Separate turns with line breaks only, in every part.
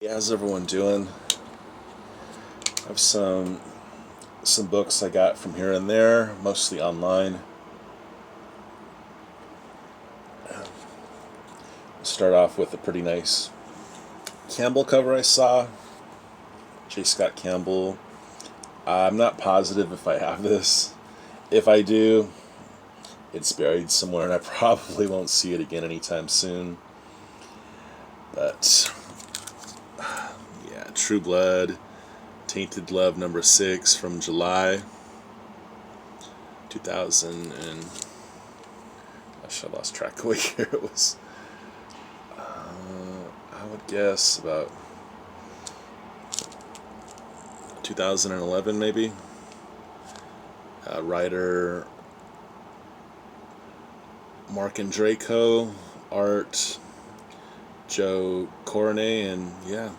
Yeah, how's everyone doing? I have some books I got from here and there, mostly online. Start off with a pretty nice Campbell cover I saw. J. Scott Campbell. I'm not positive if I have this. If I do, it's buried somewhere and I probably won't see it again anytime soon. But yeah, True Blood, Tainted Love #6 from July 2000 and gosh, I lost track of what year it was. I would guess about 2011 maybe. Writer Mark and Draco, art Joe Corney, and yeah,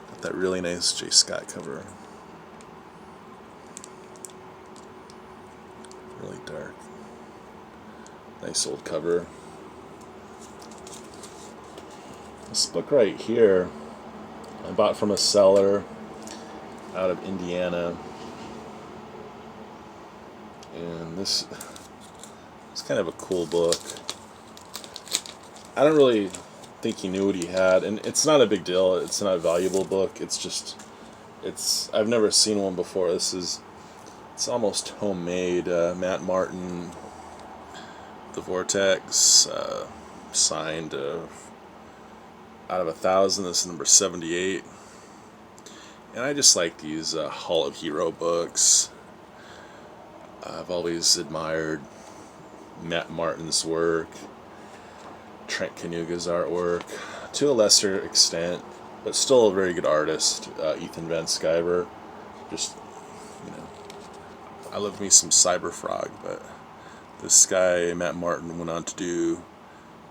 got that really nice J. Scott cover. Really dark. Nice old cover. This book right here, I bought from a seller out of Indiana. And this is kind of a cool book. I don't really think he knew what he had, and it's not a big deal. It's not a valuable book. I've never seen one before. It's almost homemade. Matt Martin, The Vortex, signed out of 1,000. This is #78. And I just like these Hall of Hero books. I've always admired Matt Martin's work, Trent Kanuga's artwork, to a lesser extent, but still a very good artist. Ethan Van Sciver. Just, I love me some Cyberfrog, but this guy, Matt Martin, went on to do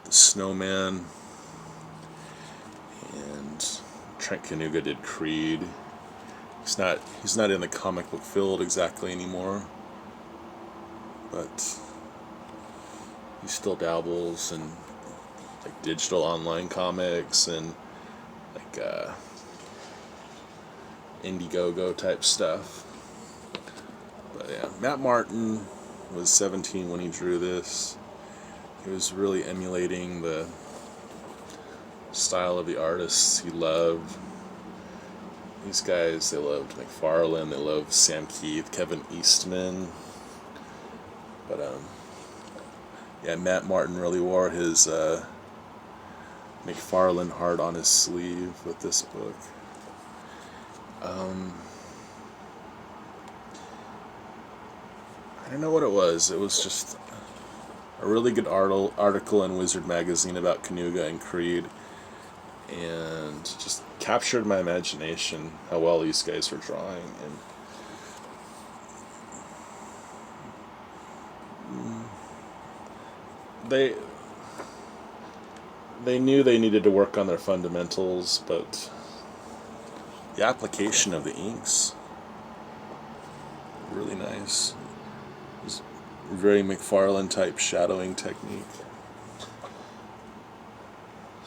The Snowman, and Trent Kanuga did Creed. He's not in the comic book field exactly anymore, but he still dabbles in like digital online comics and like Indiegogo type stuff. But yeah, Matt Martin was 17 when he drew this. He was really emulating the style of the artists he loved. These guys, they loved McFarlane, they loved Sam Keith, Kevin Eastman. But yeah, Matt Martin really wore his McFarlane heart on his sleeve with this book. I don't know what it was. It was just a really good article in Wizard magazine about Kanuga and Creed, and just captured my imagination how well these guys were drawing. And they knew they needed to work on their fundamentals, but the application of the inks, really nice. It was very McFarlane type shadowing technique.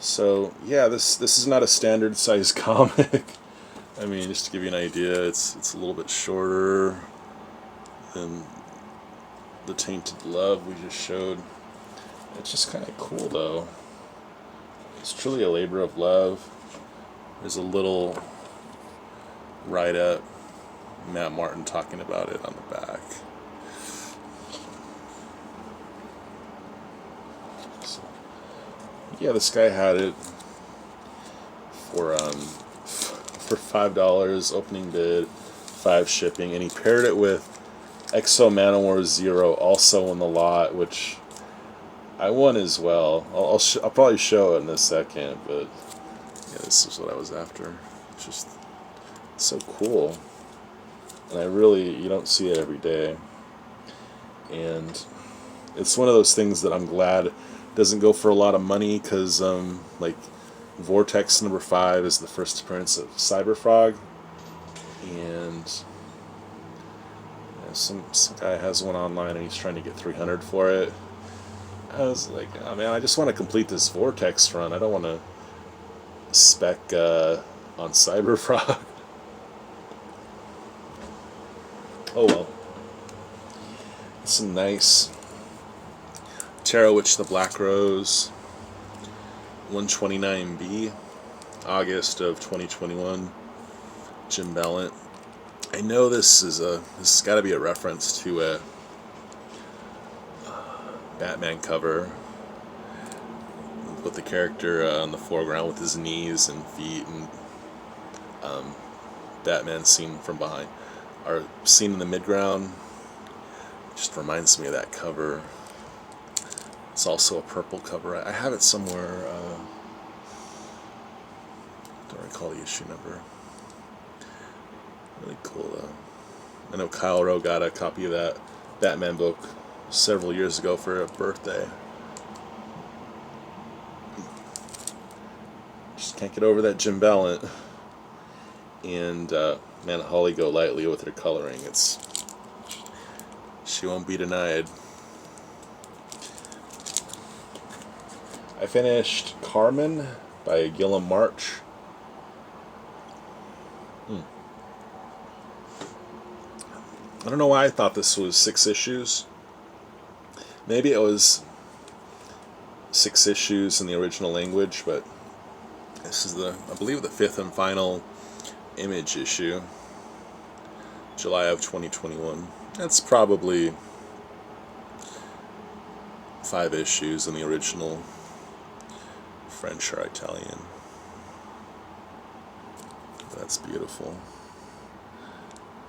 So yeah, this is not a standard size comic. I mean, just to give you an idea, it's a little bit shorter than the Tainted Love we just showed. It's just kind of cool though. It's truly a labor of love. There's a little write-up, Matt Martin talking about it on the back. So, yeah, this guy had it for $5 opening bid, 5 shipping, and he paired it with Exo Manowar Zero, also in the lot, which I won as well. I'll probably show it in a second, but yeah, this is what I was after. It's just so cool, and you don't see it every day, and it's one of those things that I'm glad doesn't go for a lot of money, because like Vortex #5 is the first appearance of Cyberfrog, and some guy has one online and he's trying to get 300 for it. I was like, oh man, I just want to complete this Vortex run. I don't want to spec on Cyberfrog. Oh well. Some nice Tarot Witch the Black Rose 129B, August of 2021. Jim Ballant. I know this has got to be a reference to a Batman cover with the character on the foreground with his knees and feet, and Batman seen from behind, or seen in the midground. Just reminds me of that cover. It's also a purple cover. I have it somewhere. Don't recall the issue number. Really cool though. I know Kyle Rowe got a copy of that Batman book several years ago for a birthday. Just can't get over that Jim Ballant. And man, Holly Golightly with her coloring. She won't be denied. I finished Carmen by Gilliam March. I don't know why I thought this was 6 issues. Maybe it was 6 issues in the original language, but this is I believe the 5th and final Image issue, July of 2021. That's probably 5 issues in the original French or Italian. That's beautiful.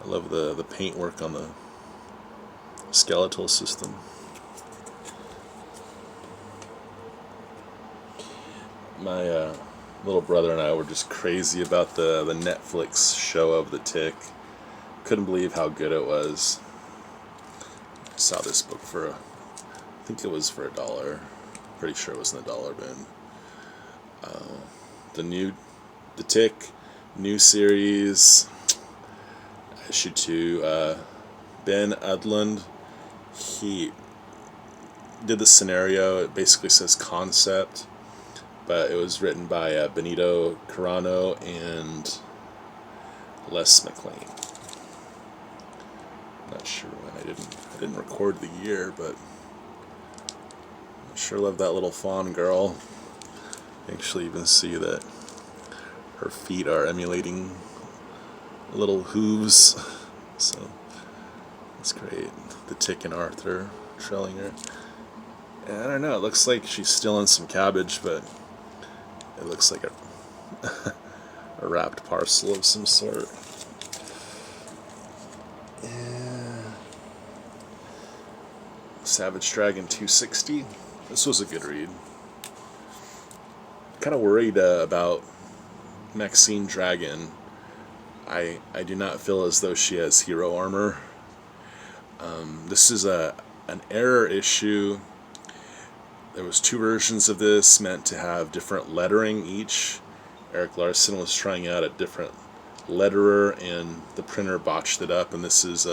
I love the paintwork on the skeletal system. My little brother and I were just crazy about the Netflix show of The Tick. Couldn't believe how good it was. I saw this book for I think it was for $1. Pretty sure it was in the dollar bin. The Tick new series, issue 2. Ben Udland, he did the scenario. It basically says concept, but it was written by Benito Carano and Les McLean. Not sure when. I didn't record the year, but I sure love that little fawn girl. Actually, even see that her feet are emulating little hooves, so that's great. The Tick and Arthur trailing her. And I don't know, it looks like she's still in some cabbage, but it looks like a wrapped parcel of some sort. Yeah. Savage Dragon 260. This was a good read. Kind of worried about Maxine Dragon. I do not feel as though she has hero armor. This is an error issue. There was 2 versions of this meant to have different lettering each. Eric Larson was trying out a different letterer, and the printer botched it up. And this is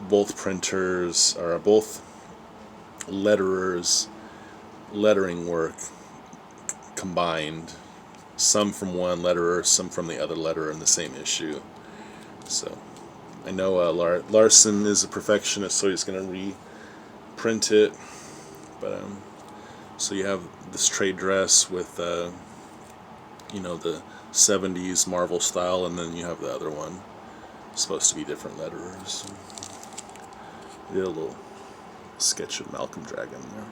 both printers or both letterers' lettering work combined. Some from one letterer, some from the other letterer in the same issue. So I know Larson is a perfectionist, so he's going to reprint it. But so you have this trade dress with the 70s Marvel style, and then you have the other one. It's supposed to be different letterers. I did a little sketch of Malcolm Dragon there.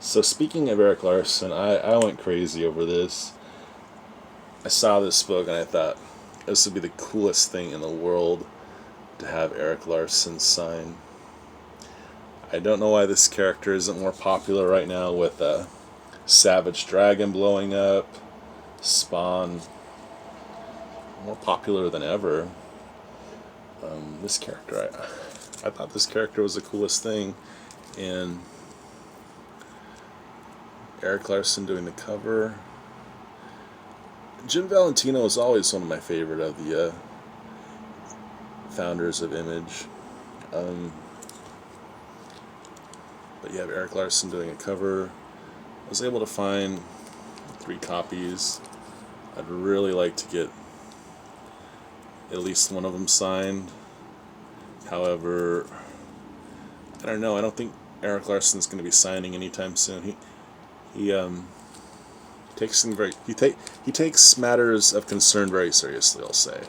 So speaking of Eric Larson, I went crazy over this. I saw this book and I thought this would be the coolest thing in the world to have Eric Larson sign. I don't know why this character isn't more popular right now with Savage Dragon blowing up, Spawn, more popular than ever. This character, I thought this character was the coolest thing, and Eric Larson doing the cover. Jim Valentino is always one of my favorite of the founders of Image. But you have Eric Larson doing a cover was able to find 3 copies. I'd really like to get at least one of them signed. However, I don't know. I don't think Eric Larson's going to be signing anytime soon. He takes them very he takes matters of concern very seriously, I'll say.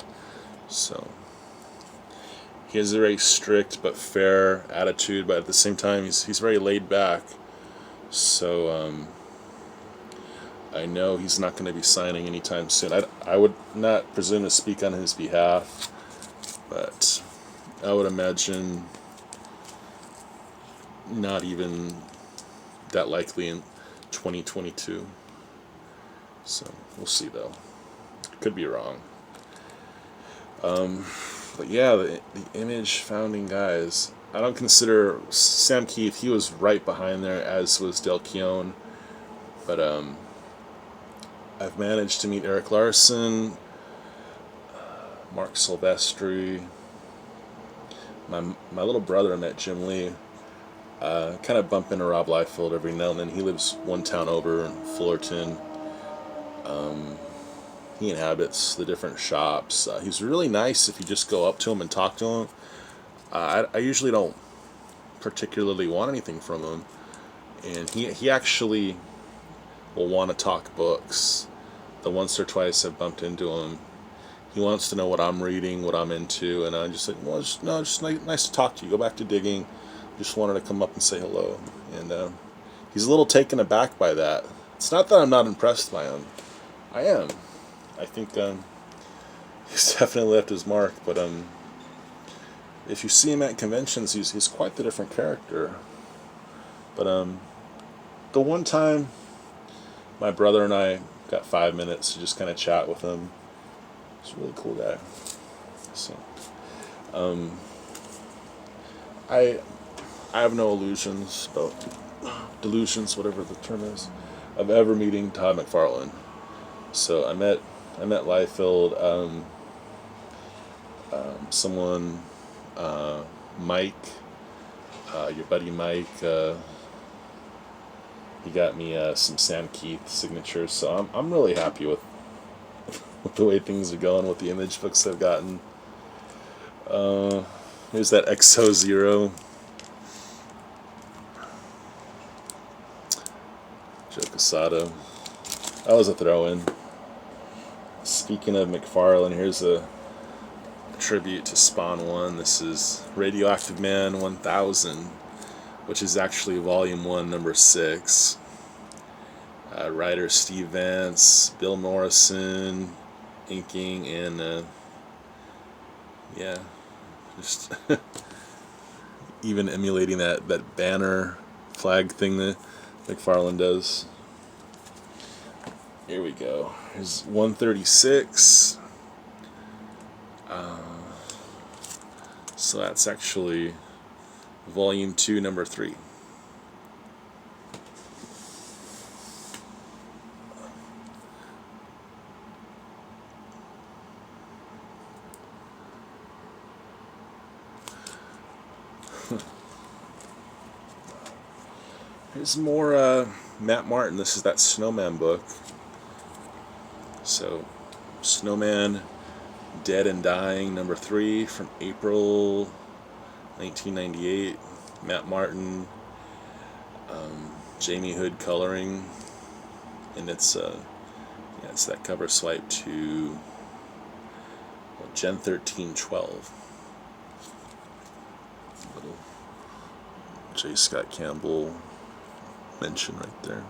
So he has a very strict but fair attitude, but at the same time he's very laid back. So I know he's not going to be signing anytime soon. I would not presume to speak on his behalf, but I would imagine not even that likely in 2022. So we'll see, though. Could be wrong. But yeah, the Image founding guys. I don't consider Sam Keith. He was right behind there, as was Del Keown. But I've managed to meet Eric Larson, Mark Silvestri. My little brother met Jim Lee. Kind of bump into Rob Liefeld every now and then. He lives one town over in Fullerton. He inhabits the different shops. He's really nice if you just go up to him and talk to him. I usually don't particularly want anything from him. And he actually will want to talk books. The once or twice I've bumped into him, he wants to know what I'm reading, what I'm into, and I just said, well, just nice to talk to you. Go back to digging. Just wanted to come up and say hello. And he's a little taken aback by that. It's not that I'm not impressed by him. I am. I think he's definitely left his mark. But if you see him at conventions, he's quite the different character. But the one time my brother and I got 5 minutes to just kind of chat with him. He's a really cool guy. So I have no delusions, whatever the term is, of ever meeting Todd McFarlane. So I met Liefeld, someone, Mike, your buddy Mike. He got me some Sam Keith signatures, so I'm really happy with the way things are going with the Image books I've gotten. Here's that XO Zero. Joe Quesada. That was a throw-in. Speaking of McFarlane, here's a tribute to Spawn 1. This is Radioactive Man 1000, which is actually Volume 1, Number 6. Writer Steve Vance, Bill Morrison, inking, and yeah, just even emulating that banner flag thing that McFarlane does. Here we go. Here's 136. So that's actually Volume 2, Number 3. Here's more Matt Martin. This is that Snowman book. So, Snowman, Dead and Dying, Number 3 from April 1998. Matt Martin, Jamie Hood coloring, and it's that cover swipe to Gen 1312. Little J. Scott Campbell mention right there.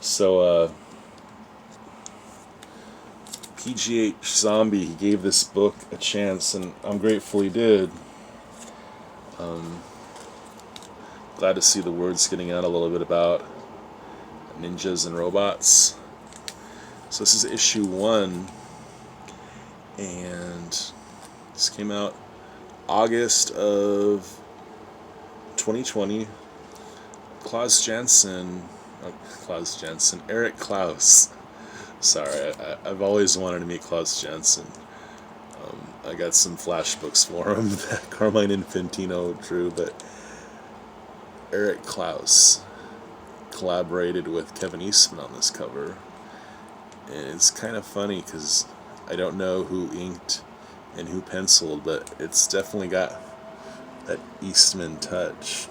So PGH Zombie, he gave this book a chance, and I'm grateful he did. Glad to see the words getting out a little bit about ninjas and robots. So this is issue 1, and this came out August of 2020. Eric Klaus. Sorry, I've always wanted to meet Klaus Janson. I got some flash books for him that Carmine Infantino drew, but Eric Klaus collaborated with Kevin Eastman on this cover. And it's kind of funny because I don't know who inked and who penciled, but it's definitely got that Eastman touch.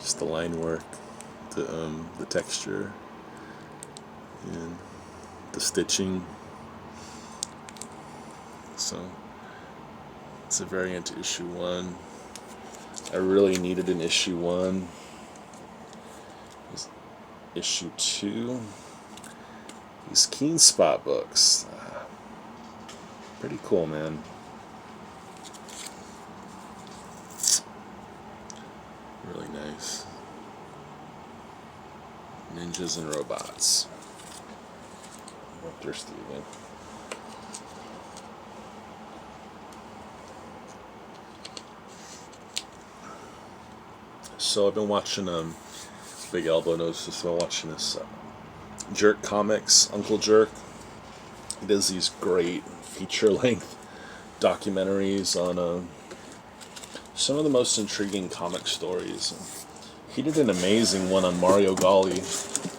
Just the line work, the texture, and the stitching. So it's a variant to issue 1. I really needed an issue 1. Issue 2. These Keen Spot books. Pretty cool, man. Really nice. Ninjas and robots. I'm thirsty again. So I've been watching Big Elbow knows this. So I'm watching this Jerk Comics, Uncle Jerk. He does these great feature-length documentaries on some of the most intriguing comic stories. He did an amazing one on Mario Golli,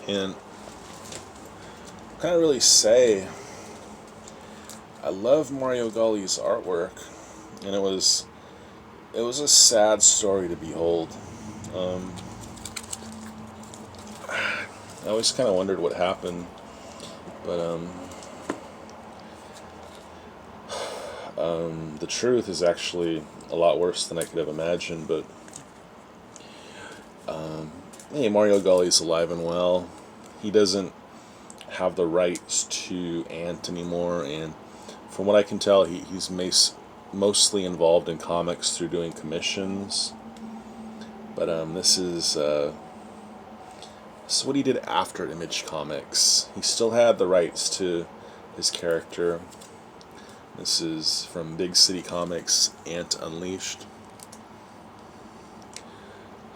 and I can't really say I love Mario Golli's artwork, and it was a sad story to behold. I always kind of wondered what happened, but the truth is actually a lot worse than I could have imagined. But hey, Mario Golli's alive and well. He doesn't have the rights to Ant anymore, and from what I can tell, he's mostly involved in comics through doing commissions. But this is what he did after Image Comics. He still had the rights to his character. This is from Big City Comics, Ant Unleashed.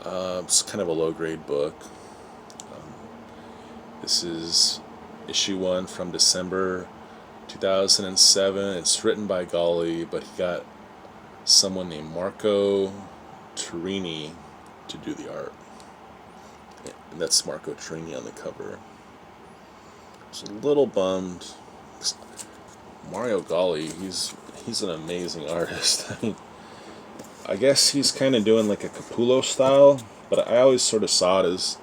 It's kind of a low-grade book. This is issue 1 from December 2007. It's written by Golli, but he got someone named Marco Turini to do the art. And that's Marco Turini on the cover. I was a little bummed. Mario Golli, he's an amazing artist. I mean, I guess he's kind of doing like a Capullo style, but I always sort of saw it as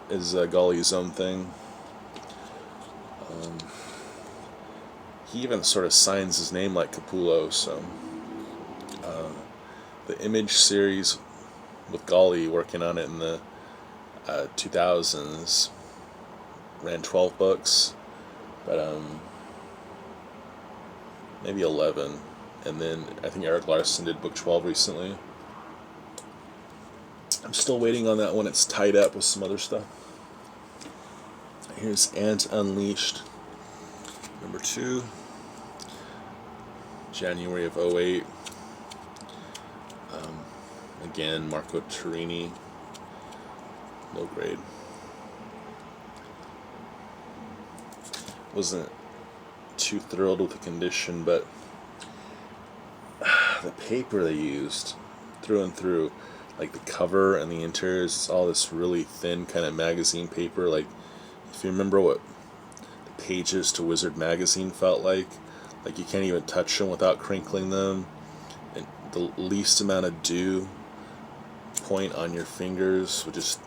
Golli's own thing. He even sort of signs his name like Capullo, so the Image series with Golli working on it in the 2000s ran 12 books, but maybe 11, and then I think Eric Larson did book 12 recently. I'm still waiting on that one. It's tied up with some other stuff. Here's Ant Unleashed number 2, January of 2008. Again, Marco Turini, low grade. Wasn't too thrilled with the condition, but the paper they used through and through, like the cover and the interiors, it's all this really thin kind of magazine paper. Like, if you remember what the pages to Wizard magazine felt like you can't even touch them without crinkling them, and the least amount of dew point on your fingers would just,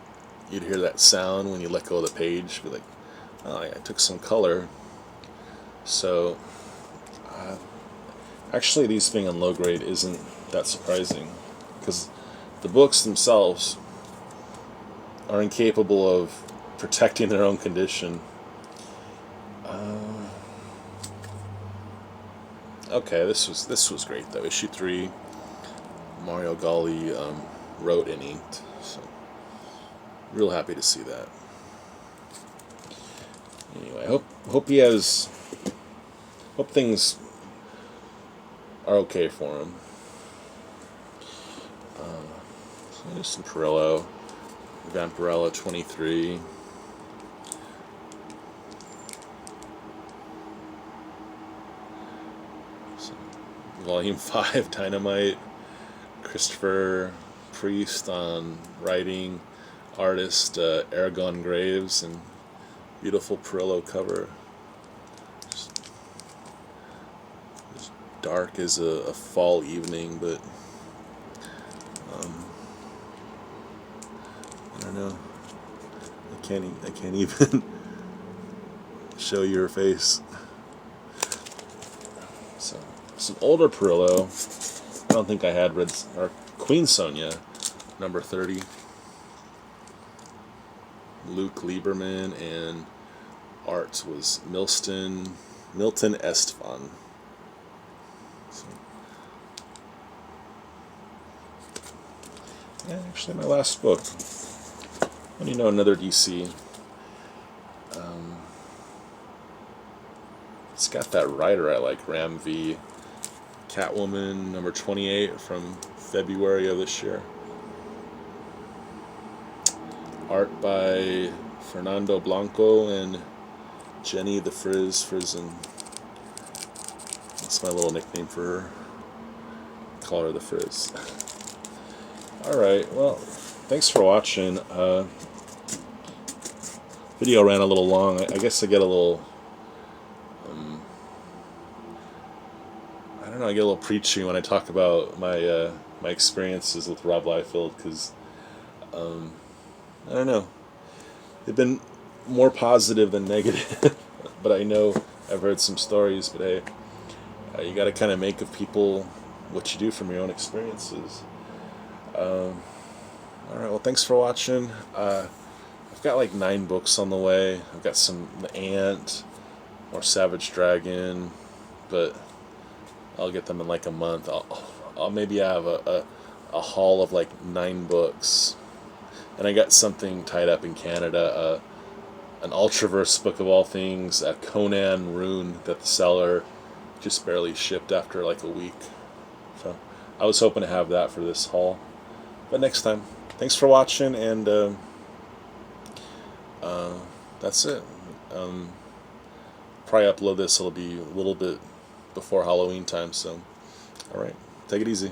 you'd hear that sound when you let go of the page. Be like, oh, I took some color. So actually, these being on low grade isn't that surprising, because the books themselves are incapable of protecting their own condition. Okay, this was great though. Issue 3, Mario Golli wrote and inked, so real happy to see that. Anyway, hope things are okay for him. So there's some Perillo, Vampirella 23. Volume 5, Dynamite. Christopher Priest on writing, artist Aragon Graves, and beautiful Perillo cover. Just dark as a fall evening, but I don't know. I can't even show your face. So some older Perillo. I don't think I had read or Queen Sonia, number 30. Luke Lieberman, and art was Milton Estefan. So, yeah, actually my last book. When you know another DC. It's got that writer I like, Ram V. Catwoman, number 28 from February of this year. Art by Fernando Blanco and Jenny the Frizen. That's my little nickname for her. Call her the Frizz. Alright, well, thanks for watching. Video ran a little long. I guess I get a little... I don't know, I get a little preachy when I talk about my my experiences with Rob Liefeld, because I don't know, they've been more positive than negative. But I know I've heard some stories. But hey, you got to kind of make of people what you do from your own experiences. All right, well, thanks for watching. I've got like 9 books on the way. I've got some The Ant, more Savage Dragon, but I'll get them in like a month. I'll maybe have a haul of like 9 books. And I got something tied up in Canada, an Ultraverse book of all things, a Conan Rune that the seller just barely shipped after like a week. So I was hoping to have that for this haul. But next time. Thanks for watching, and that's it. Probably upload this, it'll be a little bit before Halloween time, so alright, take it easy.